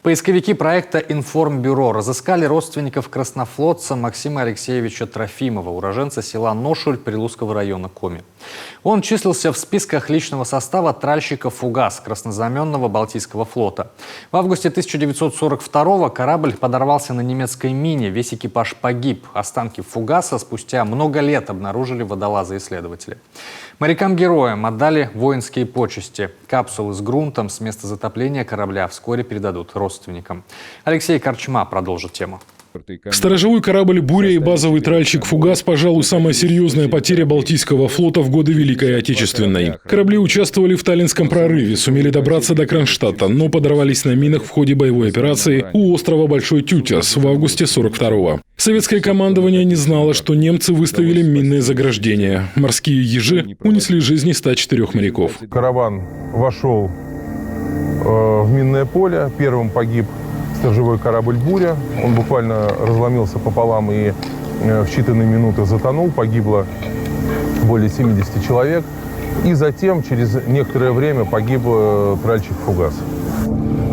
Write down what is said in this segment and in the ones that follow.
Поисковики проекта «Информбюро» разыскали родственников краснофлотца Максима Алексеевича Трофимова, уроженца села Ношуль Прилузского района Коми. Он числился в списках личного состава тральщика «Фугас» краснознаменного Балтийского флота. В августе 1942-го корабль подорвался на немецкой мине, весь экипаж погиб. Останки «Фугаса» спустя много лет обнаружили водолазы-исследователи. Морякам-героям отдали воинские почести. Капсулы с грунтом с места затопления корабля вскоре передадут родственникам. Алексей Корчма продолжит тему. Сторожевой корабль «Буря» и базовый тральщик «Фугас» – пожалуй, самая серьезная потеря Балтийского флота в годы Великой Отечественной. Корабли участвовали в Таллинском прорыве, сумели добраться до Кронштадта, но подорвались на минах в ходе боевой операции у острова Большой Тютяс в августе 1942-го. Советское командование не знало, что немцы выставили минное заграждение. Морские ежи унесли жизни 104 моряков. Караван вошел в минное поле, первым погиб сторожевой корабль «Буря». Он буквально разломился пополам и в считанные минуты затонул. Погибло более 70 человек. И затем, через некоторое время, погиб тральщик «Фугас».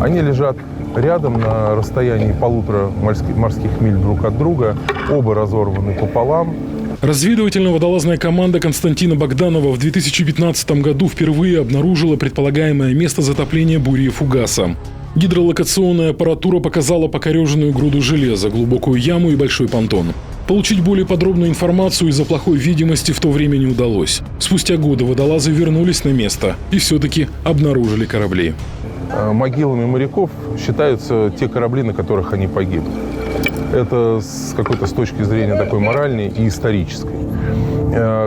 Они лежат рядом на расстоянии 1,5 морских миль друг от друга. Оба разорваны пополам. Разведывательно-водолазная команда Константина Богданова в 2015 году впервые обнаружила предполагаемое место затопления «Бури» и «Фугаса». Гидролокационная аппаратура показала покореженную груду железа, глубокую яму и большой понтон. Получить более подробную информацию из-за плохой видимости в то время не удалось. Спустя годы водолазы вернулись на место и все-таки обнаружили корабли. Могилами моряков считаются те корабли, на которых они погибли. Это с точки зрения такой моральной и исторической.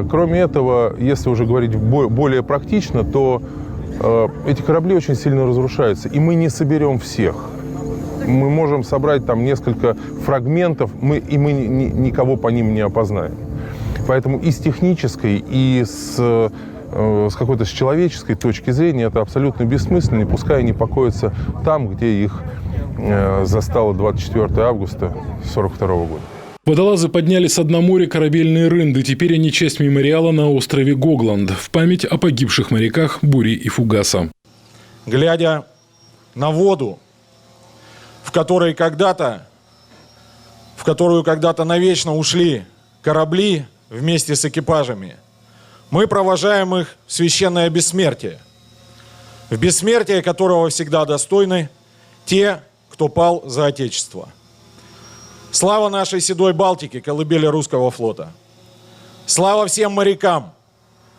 Кроме этого, если уже говорить более практично, то эти корабли очень сильно разрушаются, и мы не соберем всех. Мы можем собрать там несколько фрагментов, мы никого по ним не опознаем. Поэтому и с технической, и с человеческой точки зрения это абсолютно бессмысленно, и пускай они покоятся там, где их застало 24 августа 1942 года. Водолазы подняли с дна моря корабельные рынды. Теперь они часть мемориала на острове Гогланд в память о погибших моряках «Бури» и «Фугаса». Глядя на воду, в которую когда-то навечно ушли корабли вместе с экипажами, мы провожаем их в священное бессмертие. В бессмертие которого всегда достойны те, кто пал за Отечество. Слава нашей седой Балтике, колыбели русского флота. Слава всем морякам,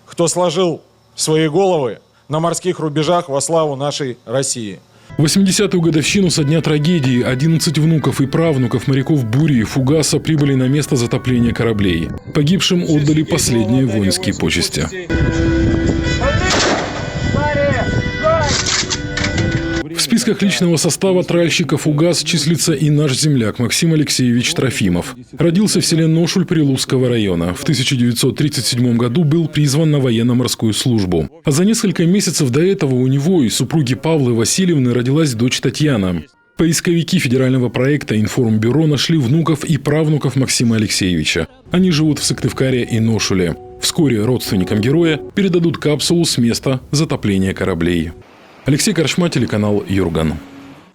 кто сложил свои головы на морских рубежах во славу нашей России. В 80-ю годовщину со дня трагедии 11 внуков и правнуков моряков «Бури» и «Фугаса» прибыли на место затопления кораблей. Погибшим отдали последние воинские почести. В списках личного состава тральщика «Фугас» числится и наш земляк Максим Алексеевич Трофимов. Родился в селе Ношуль Прилузского района. В 1937 году был призван на военно-морскую службу. А за несколько месяцев до этого у него и супруги Павлы Васильевны родилась дочь Татьяна. Поисковики федерального проекта «Информбюро» нашли внуков и правнуков Максима Алексеевича. Они живут в Сыктывкаре и Ношуле. Вскоре родственникам героя передадут капсулу с места затопления кораблей. Алексей Корчма, телеканал «Юрган».